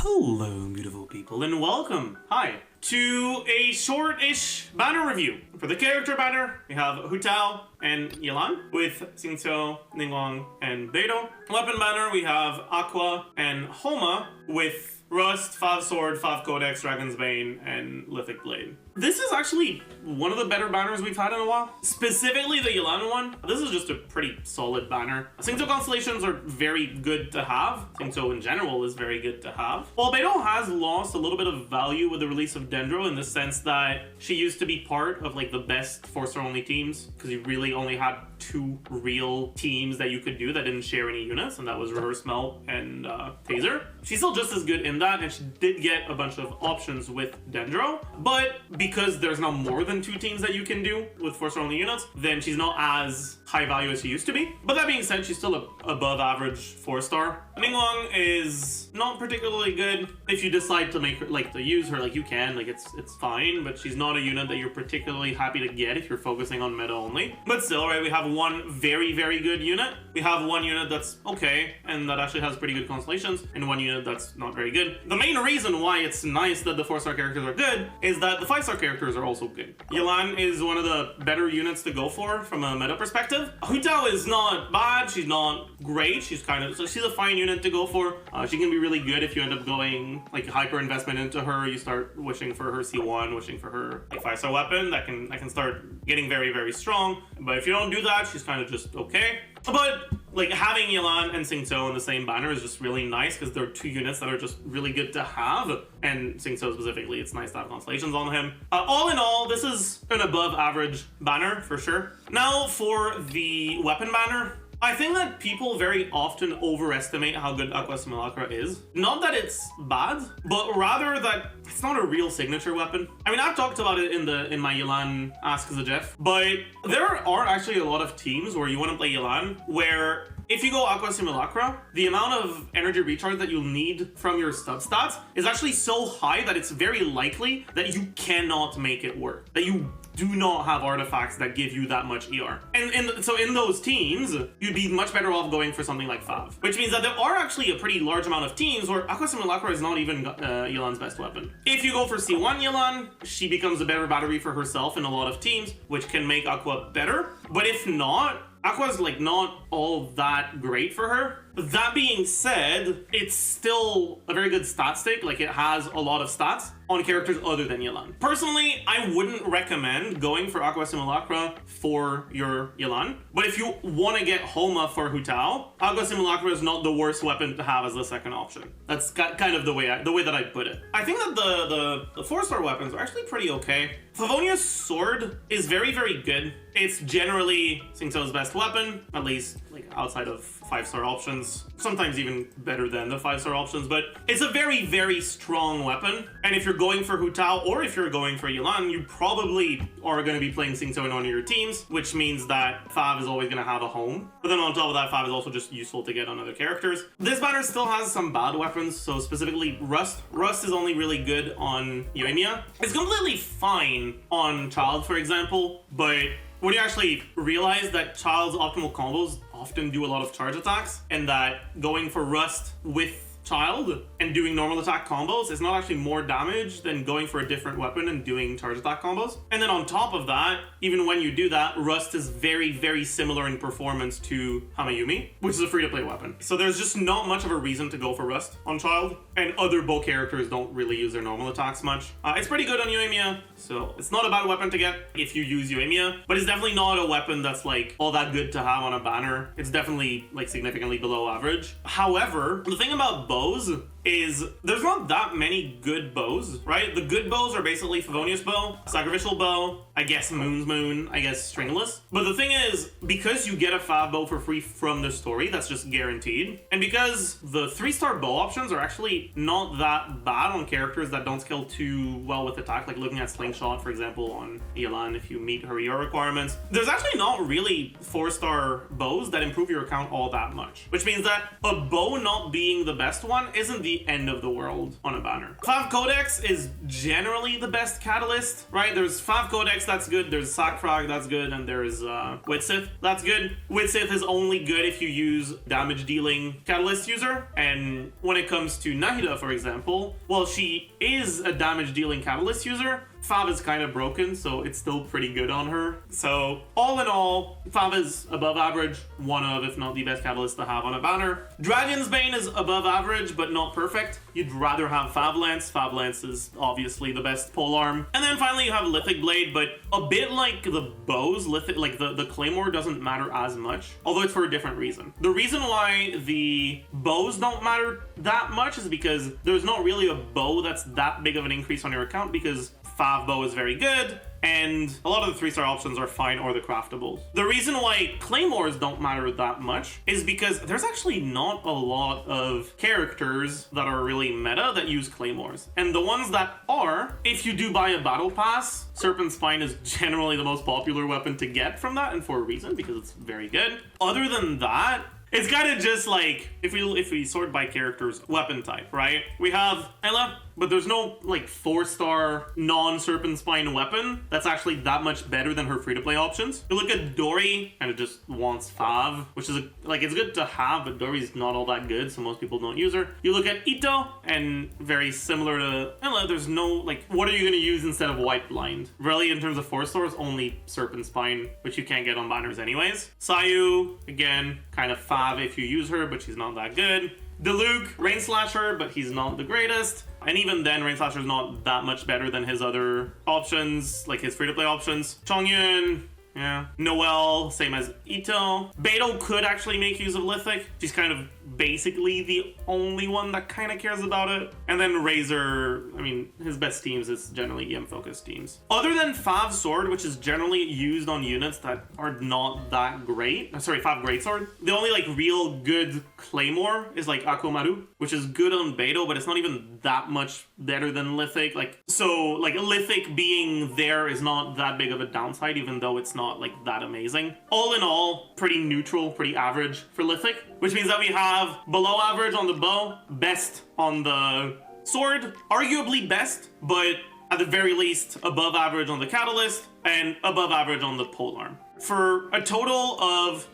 Hello, beautiful people, and welcome, to a short-ish banner review. For the character banner, we have Hu Tao and Yelan with Xingqiu, Ningguang, and Beidou. Weapon banner, we have Aqua and Homa with Rust, Fav Sword, Fav Codex, Dragon's Bane, and Lithic Blade. This is actually one of the better banners we've had in a while. Specifically the Yelan one. This is just a pretty solid banner. Xingqiu constellations are very good to have. Xingqiu in general is very good to have. While Beidou has lost a little bit of value with the release of Dendro in the sense that she used to be part of like the best 4-star only teams, because you really only had 2 real teams that you could do that didn't share any units, and that was Reverse Melt and Taser. She's still just as good in that, and she did get a bunch of options with Dendro, but because there's now more than 2 teams that you can do with 4-star only units, then she's not as high value as she used to be. But that being said, she's still a above average 4-star. Ningguang is not particularly good. If you decide to make her, like, to use her, like, you can, like, it's fine, but she's not a unit that you're particularly happy to get if you're focusing on meta only. But still, right, we have one very, very good unit. We have one unit that's okay, and that actually has pretty good constellations, and one unit that's not very good. The main reason why it's nice that the 4-star characters are good is that the 5-star characters are also good. Yelan is one of the better units to go for from a meta perspective. Hu Tao is not bad, she's not great, she's a fine unit to go for. She can be really good if you end up going like hyper investment into her. You start wishing for her C1, wishing for her like 5-star weapon that can start getting very, very strong. But if you don't do that, she's kind of just okay. But like having Yelan and Xingqiu in the same banner is just really nice because they're 2 units that are just really good to have. And Xingqiu specifically, it's nice to have constellations on him. All in all, this is an above average banner for sure. Now for the weapon banner, I think that people very often overestimate how good Aqua Simulacra is. Not that it's bad, but rather that it's not a real signature weapon. I mean, I've talked about it in my Yelan Ask Zajef, but there are actually a lot of teams where you want to play Yelan where if you go Aqua Simulacra, the amount of energy recharge that you'll need from your sub stats is actually so high that it's very likely that you cannot make it work. That you do not have artifacts that give you that much ER. And so in those teams, you'd be much better off going for something like Fav. Which means that there are actually a pretty large amount of teams where Aqua Simulacra is not even Yelan's best weapon. If you go for C1 Yelan, she becomes a better battery for herself in a lot of teams, which can make Aqua better. But if not, Aqua's like not all that great for her. That being said, it's still a very good stat stick. Like it has a lot of stats on characters other than Yelan. Personally, I wouldn't recommend going for Aqua Simulacra for your Yelan. But if you want to get Homa for Hu Tao, Aqua Simulacra is not the worst weapon to have as the second option. That's kind of the way that I put it. I think that the 4-star weapons are actually pretty okay. Favonia's sword is very, very good. It's generally Xingqiu's best weapon, at least like outside of 5-star options. Sometimes even better than the 5-star options, but it's a very, very strong weapon. And if you're going for Hu Tao or if you're going for Yelan, you probably are going to be playing Xingqiu in one of your teams, which means that Fav is always going to have a home. But then on top of that, Fav is also just useful to get on other characters. This banner still has some bad weapons, so specifically Rust. Rust is only really good on Yoimiya. It's completely fine on Child, for example, but when you actually realize that Child's optimal combos often do a lot of charge attacks, and that going for Rust with Child and doing normal attack combos is not actually more damage than going for a different weapon and doing charge attack combos. And then on top of that, even when you do that, Rust is very, very similar in performance to Hamayumi, which is a free-to-play weapon. So there's just not much of a reason to go for Rust on Child, and other bow characters don't really use their normal attacks much. It's pretty good on Yoimiya, so it's not a bad weapon to get if you use Yoimiya, but it's definitely not a weapon that's like all that good to have on a banner. It's definitely like significantly below average. However, the thing about bows is there's not that many good bows, right? The good bows are basically Favonia's bow, Sacrificial bow, I guess Moon's Moon, I guess Stringless. But the thing is, because you get a Fav bow for free from the story, that's just guaranteed. And because the 3-star bow options are actually not that bad on characters that don't scale too well with attack, like looking at Slingshot, for example, on Yelan, if you meet her ER requirements, there's actually not really 4-star bows that improve your account all that much. Which means that a bow not being the best one isn't the the end of the world on a banner. Fav Codex is generally the best catalyst, right? There's Fav Codex, that's good. There's Sackfrog, that's good. And there's Witsith, that's good. Witsith is only good if you use damage dealing catalyst user. And when it comes to Nahida, for example, well, she is a damage dealing catalyst user. Fav is kind of broken, so it's still pretty good on her. So all in all, Fav is above average, one of, if not the best catalyst to have on a banner. Dragon's Bane is above average, but not perfect. You'd rather have Fav Lance. Fav Lance is obviously the best polearm. And then finally you have Lithic Blade, but a bit like the bows, like the Claymore doesn't matter as much, although it's for a different reason. The reason why the bows don't matter that much is because there's not really a bow that's that big of an increase on your account, because Fav bow is very good, and a lot of the 3-star options are fine, or the craftables. The reason why claymores don't matter that much is because there's actually not a lot of characters that are really meta that use claymores. And the ones that are, if you do buy a battle pass, Serpent Spine is generally the most popular weapon to get from that, and for a reason, because it's very good. Other than that, it's kind of just like, if we sort by characters, weapon type, right? We have Ella, but there's no like 4-star non-Serpent Spine weapon that's actually that much better than her free-to-play options. You look at Dory, and it just wants Fav, which is it's good to have, but Dory's not all that good, so most people don't use her. You look at Ito, and very similar to Ella, there's no, like, what are you going to use instead of White Blind? Really, in terms of 4-stars, only Serpent Spine, which you can't get on banners anyways. Sayu, again, kind of Fav if you use her, but she's not that good. Diluc, Rain Slasher, but he's not the greatest. And even then, Rain Slasher's not that much better than his other options, like his free-to-play options. Chongyun, yeah. Noelle, same as Ito. Beidou could actually make use of Lithic. She's kind of basically the only one that kind of cares about it. And then Razor, I mean, his best teams is generally EM-focused teams. Other than Fav Sword, which is generally used on units that are not that great. Sorry, Fav Greatsword. The only like real good Claymore is like Aqua, which is good on Beidou, but it's not even that much better than Lithic. So Lithic being there is not that big of a downside, even though it's not like that amazing. All in all, pretty neutral, pretty average for Lithic, which means that we have below average on the bow, best on the sword, arguably best, but at the very least above average on the catalyst, and above average on the polearm. For a total of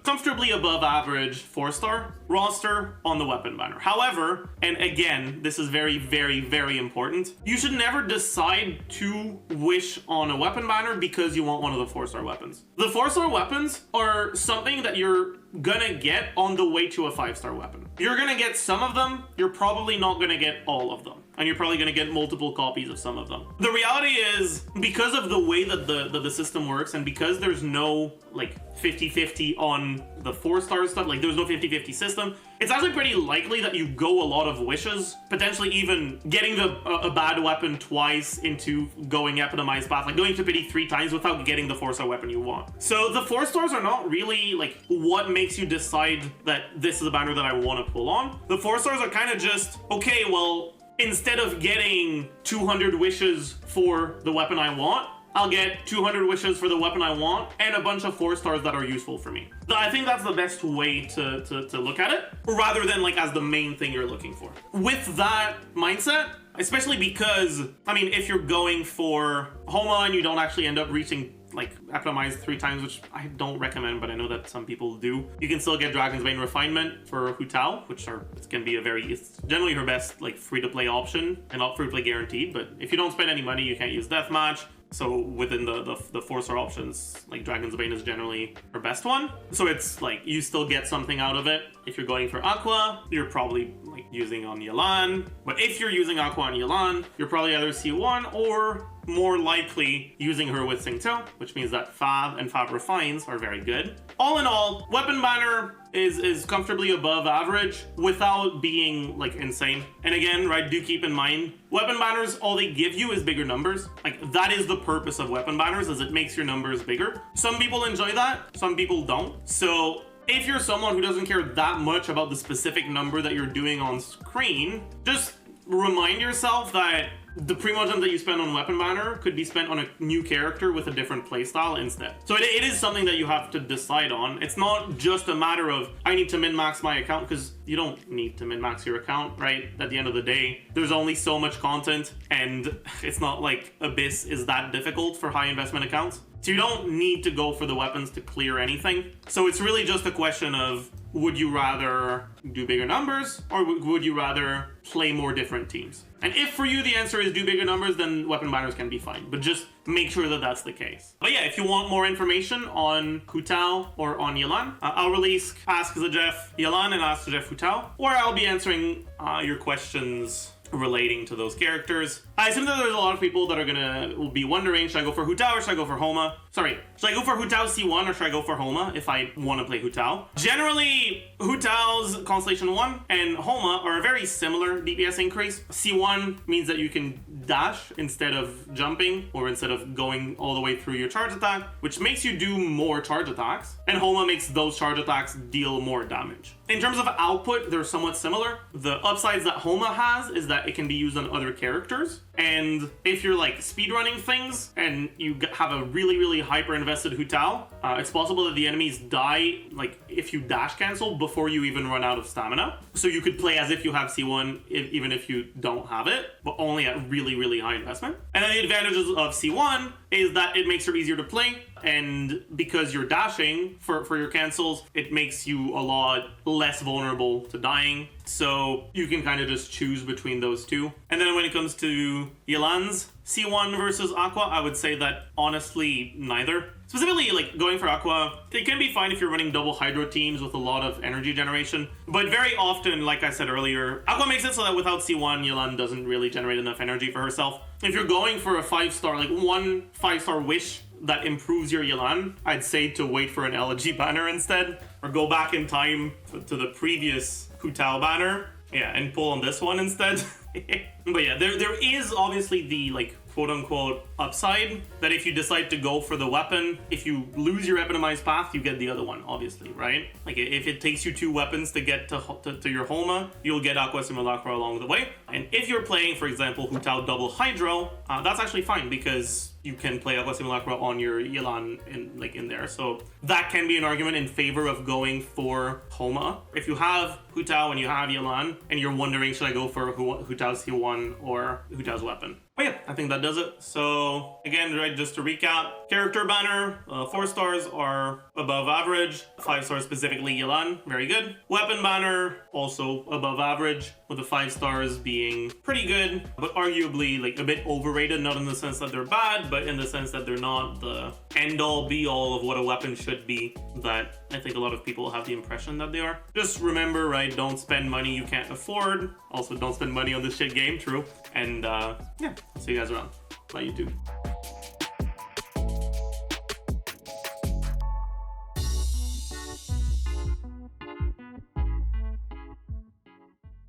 comfortably above average 4-star roster on the weapon banner. However, and again, this is very, very, very important, you should never decide to wish on a weapon banner because you want one of the 4-star weapons. The 4-star weapons are something that you're gonna get on the way to a 5-star weapon. You're gonna get some of them, you're probably not gonna get all of them. And you're probably gonna get multiple copies of some of them. The reality is, because of the way that the system works, and because there's no like 50-50 on the 4-star stuff, like there's no 50-50 system, it's actually pretty likely that you go a lot of wishes, potentially even getting a bad weapon twice into going epitomized path, like going to pity 3 times without getting the 4-star weapon you want. So the 4-stars are not really like what makes you decide that this is a banner that I want to pull on. The 4-stars are kind of just, okay, well, instead of getting 200 wishes for the weapon I want, I'll get 200 wishes for the weapon I want and a bunch of 4-stars that are useful for me. I think that's the best way to look at it, rather than like as the main thing you're looking for. With that mindset, especially because, I mean, if you're going for Homa and you don't actually end up reaching like epitomized 3 times, which I don't recommend, but I know that some people do, you can still get Dragon's Bane Refinement for Hu Tao, which it's gonna be it's generally her best like free-to-play option, and not free-to-play guaranteed, but if you don't spend any money, you can't use Deathmatch. So within the 4-star options, like Dragon's Bane is generally her best one. So it's like you still get something out of it. If you're going for Aqua, you're probably like using on Yelan. But if you're using Aqua on Yelan, you're probably either C1 or more likely using her with Xingqiu, which means that Fav and Fav Refines are very good. All in all, weapon banner is comfortably above average without being like insane. And again, right, do keep in mind, weapon banners, all they give you is bigger numbers. Like that is the purpose of weapon banners, is it makes your numbers bigger. Some people enjoy that, some people don't. So if you're someone who doesn't care that much about the specific number that you're doing on screen, just remind yourself that the Primogem that you spend on Weapon Banner could be spent on a new character with a different playstyle instead. So it is something that you have to decide on. It's not just a matter of, I need to min-max my account, because you don't need to min-max your account, right? At the end of the day, there's only so much content, and it's not like Abyss is that difficult for high investment accounts. So you don't need to go for the weapons to clear anything. So it's really just a question of, would you rather do bigger numbers, or would you rather play more different teams? And if for you the answer is do bigger numbers, then weapon banners can be fine, but just make sure that that's the case. But yeah, if you want more information on Hu Tao or on Yelan, I'll release Ask Zajef Yelan and Ask Zajef Hu Tao, or I'll be answering your questions relating to those characters. I assume that there's a lot of people that will be wondering, should I go for Hu Tao or should I go for Homa? Sorry, should I go for Hu Tao C1 or should I go for Homa if I want to play Hu Tao? Generally, Hu Tao's Constellation 1 and Homa are a very similar DPS increase. C1 means that you can dash instead of jumping, or instead of going all the way through your charge attack, which makes you do more charge attacks, and Homa makes those charge attacks deal more damage. In terms of output, they're somewhat similar. The upsides that Homa has is that it can be used on other characters, and if you're like speedrunning things and you have a really hyper invested Hu Tao, it's possible that the enemies die like if you dash cancel before you even run out of stamina. So you could play as if you have C1 even if you don't have it, but only at really high investment. And then the advantages of C1 is that it makes her easier to play, and because you're dashing for your cancels, it makes you a lot less vulnerable to dying. So you can kind of just choose between those two. And then when it comes to Yelan's C1 versus Aqua, I would say that honestly, neither. Specifically, like going for Aqua, it can be fine if you're running double Hydro teams with a lot of energy generation. But very often, like I said earlier, Aqua makes it so that without C1, Yelan doesn't really generate enough energy for herself. If you're going for a 5-star, like one 5-star wish that improves your Yelan, I'd say to wait for an LG banner instead, or go back in time to the previous Hu Tao banner, yeah, and pull on this one instead. But yeah, there is obviously the like quote-unquote upside that if you decide to go for the weapon, if you lose your epitomized path, you get the other one, obviously, right? Like if it takes you 2 weapons to get to your Homa, you'll get Aqua Simulacra along the way. And if you're playing, for example, Hu Tao double Hydro, that's actually fine because you can play Aqua Simulacra on your Yelan in there. So that can be an argument in favor of going for Homa. If you have Hu Tao and you have Yelan, and you're wondering, should I go for Hu Tao's C1 or Hu Tao's weapon? But yeah, I think that does it. So again, right, just to recap, character banner, 4 stars are above average, 5 stars specifically Yelan, very good. Weapon banner, also above average, with the 5 stars being pretty good, but arguably like a bit overrated, not in the sense that they're bad, but in the sense that they're not the end-all be-all of what a weapon should be, that I think a lot of people have the impression that they are. Just remember, right, don't spend money you can't afford. Also, don't spend money on this shit game, true. And yeah, I'll see you guys around. Bye, YouTube.